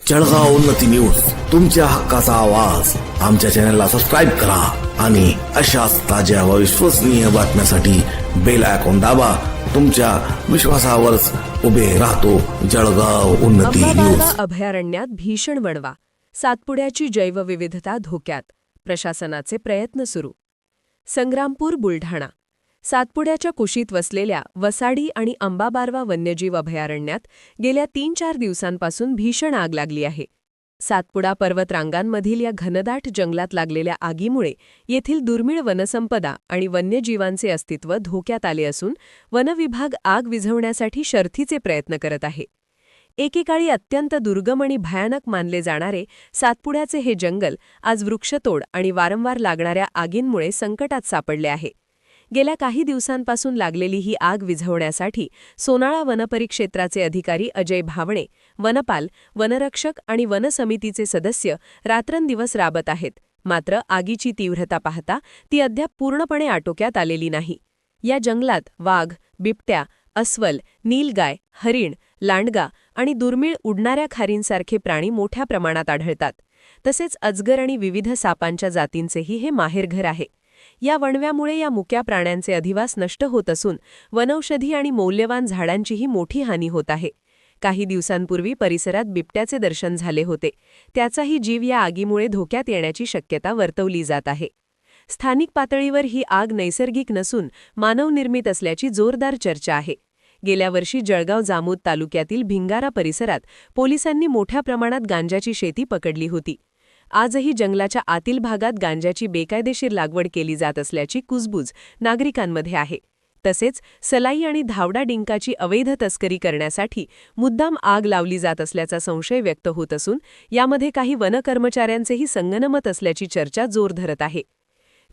जळगाव उन्नती न्यूज, तुमच्या हक्काचा आवाज. आमच्या चॅनलला सबस्क्राईब करा आणि अशाच ताज्या व विश्वसनीय बातम्यांसाठी बेल आयकॉन दाबा. तुमच्या विश्वासावरच उभे राहतो जळगाव उन्नती न्यूज. अभयारण्यात भीषण वणवा, सातपुड्याची जैवविविधता धोक्यात, प्रशासनाचे प्रयत्न सुरू. संग्रामपूर, बुलढाणा. सातपुड्याच्या कुशीत वसलेल्या वसाडी आणि अंबाबारवा वन्यजीव अभयारण्यात गेल्या 3-4 दिवसांपासून भीषण आग लागली आहे. सातपुडा पर्वतरांगांमधील या घनदाट जंगलात लागलेल्या आगीमुळे येथील दुर्मिळ वनसंपदा आणि वन्यजीवांचे अस्तित्व धोक्यात आले असून वनविभाग आग विझवण्यासाठी शर्थीचे प्रयत्न करत आहे. एकेकाळी अत्यंत दुर्गम आणि भयानक मानले जाणारे सातपुड्याचे हे जंगल आज वृक्षतोड आणि वारंवार लागणाऱ्या आगींमुळे संकटात सापडले आहे. गेल्या काही दिवसांपासून लागलेली ही आग विझवण्यासाठी सोनाळा वनपरिक्षेत्राचे अधिकारी अजय भावणे, वनपाल, वनरक्षक आणि वनसमितीचे सदस्य रात्रंदिवस राबत आहेत. मात्र आगीची तीव्रता पाहता ती अद्याप पूर्णपणे आटोक्यात आलेली नाही. या जंगलात वाघ, बिबट्या, अस्वल, नीलगाय, हरिण, लांडगा आणि दुर्मिळ उडणाऱ्या खारींसारखे प्राणी मोठ्या प्रमाणात आढळतात. तसेच अजगर आणि विविध सापांच्या जातींचेही हे माहेरघर आहे. या वणव्यामुळे या मुक्या प्राण्यांचे अधिवास नष्ट होत असून वनौषधी आणि मौल्यवान झाडांचीही मोठी हानी होत आहे. काही दिवसांपूर्वी परिसरात बिबट्याचे दर्शन झाले होते. त्याचाही जीव या आगीमुळे धोक्यात येण्याची शक्यता वर्तवली जात आहे. स्थानिक पातळीवर ही आग नैसर्गिक नसून मानवनिर्मित असल्याची जोरदार चर्चा आहे. गेल्या वर्षी जळगाव जामोद तालुक्यातील भिंगारा परिसरात पोलिसांनी मोठ्या प्रमाणात गांजाची शेती पकडली होती. आजही जंगलाच्या आतील भागात गांजाची बेकायदेशीर लागवड केली जात असल्याची कुजबूज नागरिकांमध्ये आहे. तसेच सलाई आणि धावडा डिंकाची अवैध तस्करी करण्यासाठी मुद्दाम आग लावली जात असल्याचा संशय व्यक्त होत असून यामध्ये काही वनकर्मचाऱ्यांचेही संगनमत असल्याची चर्चा जोर धरत आहे.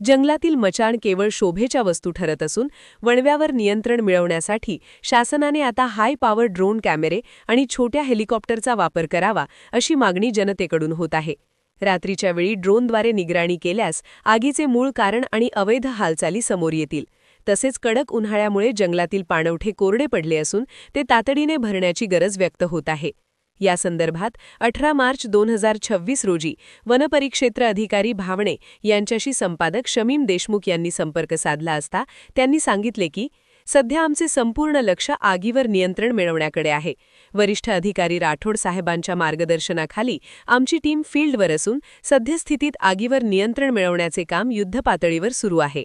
जंगलातील मचाण केवळ शोभेच्या वस्तू ठरत असून वणव्यावर नियंत्रण मिळवण्यासाठी शासनाने आता हाय पॉवर ड्रोन कॅमेरे आणि छोट्या हेलिकॉप्टरचा वापर करावा अशी मागणी जनतेकडून होत आहे. रात्रीच्या वेळी ड्रोनद्वारे निगराणी केल्यास आगीचे मूळ कारण आणि अवैध हालचाली समोर येतील. तसेच कडक उन्हाळ्यामुळे जंगलातील पाणवठे कोरडे पडले असून ते तातडीने भरण्याची गरज व्यक्त होत आहे. या संदर्भात 18 मार्च 2026 रोजी वनपरिक्षेत्र अधिकारी भावणे यांच्याशी संपादक शमीम देशमुख यांनी संपर्क साधला असता त्यांनी सांगितले की सध्या आमचे संपूर्ण लक्ष आगीवर नियंत्रण मिळवण्याकडे आहे. वरिष्ठ अधिकारी राठोड साहेबांच्या मार्गदर्शनाखाली आमची टीम फील्डवर असून सद्यस्थितीत आगीवर नियंत्रण मिळवण्याचे काम युद्धपातळीवर सुरू आहे.